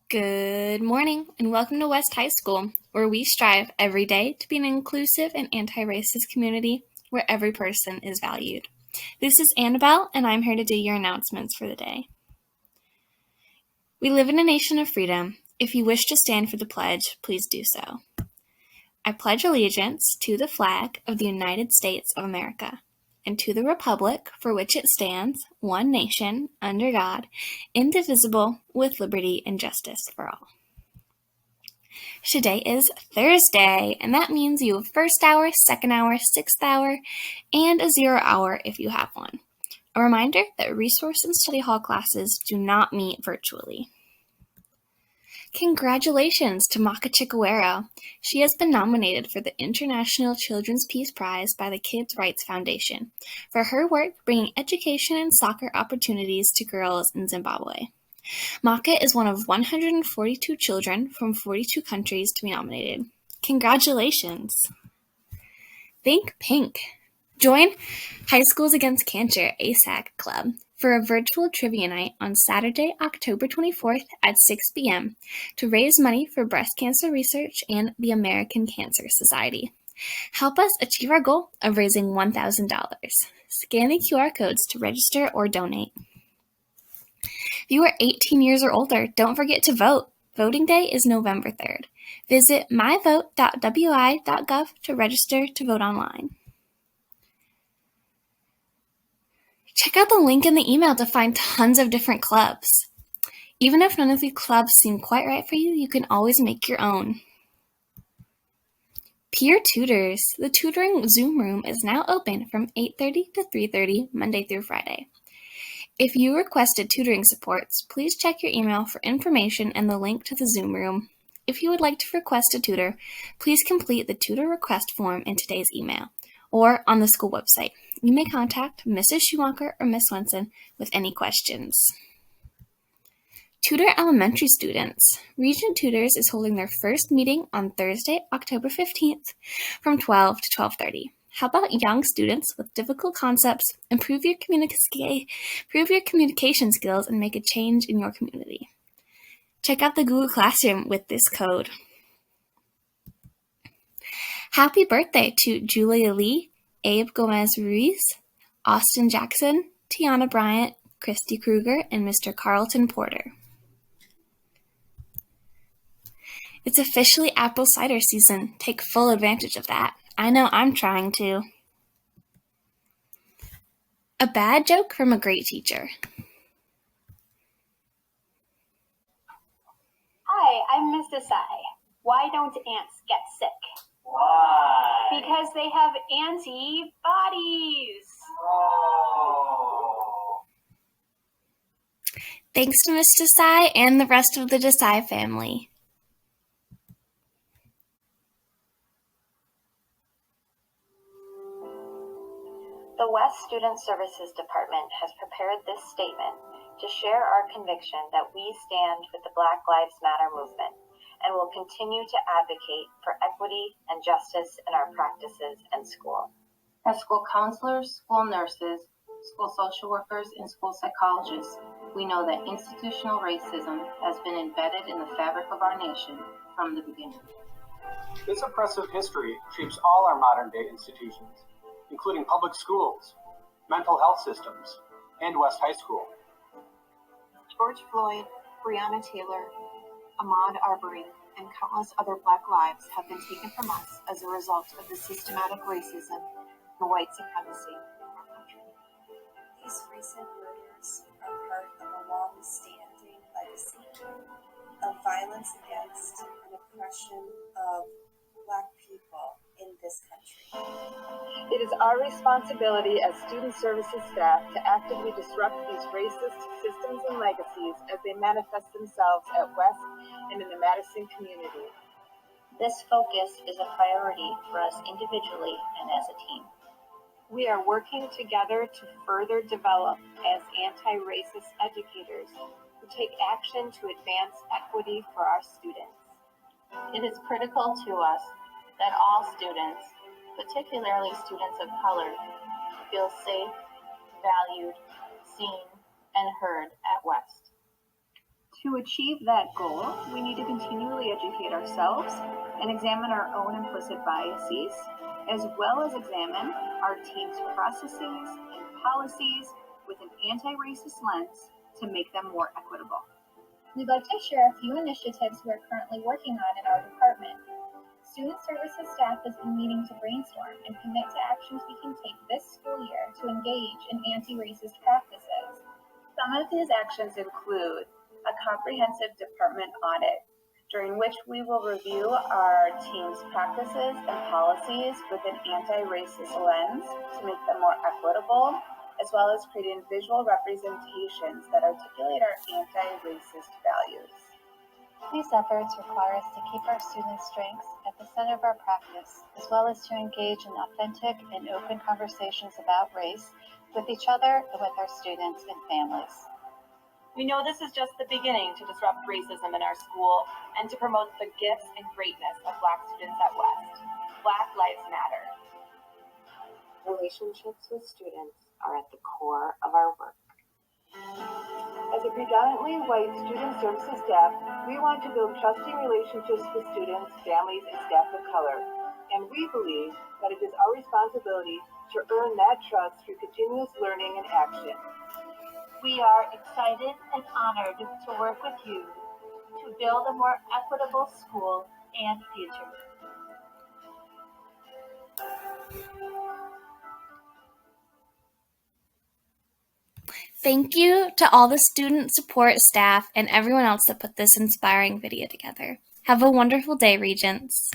Good morning, and welcome to West High School, where we strive every day to be an inclusive and anti-racist community where every person is valued. This is Annabelle, and I'm here to do your announcements for the day. We live in a nation of freedom. If you wish to stand for the pledge, please do so. I pledge allegiance to the flag of the United States of America and to the republic for which it stands, one nation, under God, indivisible, with liberty and justice for all. Today is Thursday, and that means you have first hour, second hour, sixth hour, and a 0 hour if you have one. A reminder that resource and study hall classes do not meet virtually. Congratulations to Maka Chikawero. She has been nominated for the International Children's Peace Prize by the Kids' Rights Foundation for her work bringing education and soccer opportunities to girls in Zimbabwe. Maka is one of 142 children from 42 countries to be nominated. Congratulations! Think Pink. Join High Schools Against Cancer ASAC Club for a virtual trivia night on Saturday, October 24th at 6 p.m. to raise money for breast cancer research and the American Cancer Society. Help us achieve our goal of raising $1,000. Scan the QR codes to register or donate. If you are 18 years or older, don't forget to vote. Voting day is November 3rd. Visit myvote.wi.gov to register to vote online. Check out the link in the email to find tons of different clubs. Even if none of the clubs seem quite right for you, you can always make your own. Peer Tutors. The tutoring Zoom room is now open from 8:30 to 3:30 Monday through Friday. If you requested tutoring supports, please check your email for information and the link to the Zoom room. If you would like to request a tutor, please complete the tutor request form in today's email or on the school website. You may contact Mrs. Schumacher or Ms. Swenson with any questions. Tutor elementary students. Regent Tutors is holding their first meeting on Thursday, October 15th from 12 to 12:30. How about young students with difficult concepts improve your communication skills and make a change in your community? Check out the Google Classroom with this code. Happy birthday to Julia Lee, Abe Gomez Ruiz, Austin Jackson, Tiana Bryant, Christy Kruger, and Mr. Carlton Porter. It's officially apple cider season. Take full advantage of that. I know I'm trying to. A bad joke from a great teacher. Hi, I'm Miss Desai. Why don't ants get sick? Why? Because they have antibodies. Oh. Thanks to Miss Desai and the rest of the Desai family. The West Student Services Department has prepared this statement to share our conviction that we stand with the Black Lives Matter movement and will continue to advocate for equity and justice in our practices in school. As school counselors, school nurses, school social workers, and school psychologists, we know that institutional racism has been embedded in the fabric of our nation from the beginning. This oppressive history shapes all our modern-day institutions, including public schools, mental health systems, and West High School. George Floyd, Breonna Taylor, Ahmaud Arbery, and countless other Black lives have been taken from us as a result of the systematic racism and white supremacy in our country. These recent murders are part of a long-standing legacy of violence against and oppression of Black people in this country. It is our responsibility as student services staff to actively disrupt these racist systems and legacies as they manifest themselves at West and in the Madison community. This focus is a priority for us individually and as a team. We are working together to further develop as anti-racist educators who take action to advance equity for our students. It is critical to us that all students, particularly students of color, feel safe, valued, seen, and heard at West. To achieve that goal, we need to continually educate ourselves and examine our own implicit biases, as well as examine our team's processes and policies with an anti-racist lens to make them more equitable. We'd like to share a few initiatives we're currently working on in our department. Student Services staff has been meeting to brainstorm and commit to actions we can take this school year to engage in anti-racist practices. Some of these actions include a comprehensive department audit, during which we will review our team's practices and policies with an anti-racist lens to make them more equitable, as well as creating visual representations that articulate our anti-racist values. These efforts require us to keep our students' strengths at the center of our practice, as well as to engage in authentic and open conversations about race with each other and with our students and families. We know this is just the beginning to disrupt racism in our school and to promote the gifts and greatness of Black students at West. Black Lives Matter. Relationships with students are at the core of our work. As a predominantly white student services staff, we want to build trusting relationships with students, families, and staff of color. And we believe that it is our responsibility to earn that trust through continuous learning and action. We are excited and honored to work with you to build a more equitable school and future. Thank you to all the student support staff and everyone else that put this inspiring video together. Have a wonderful day, Regents.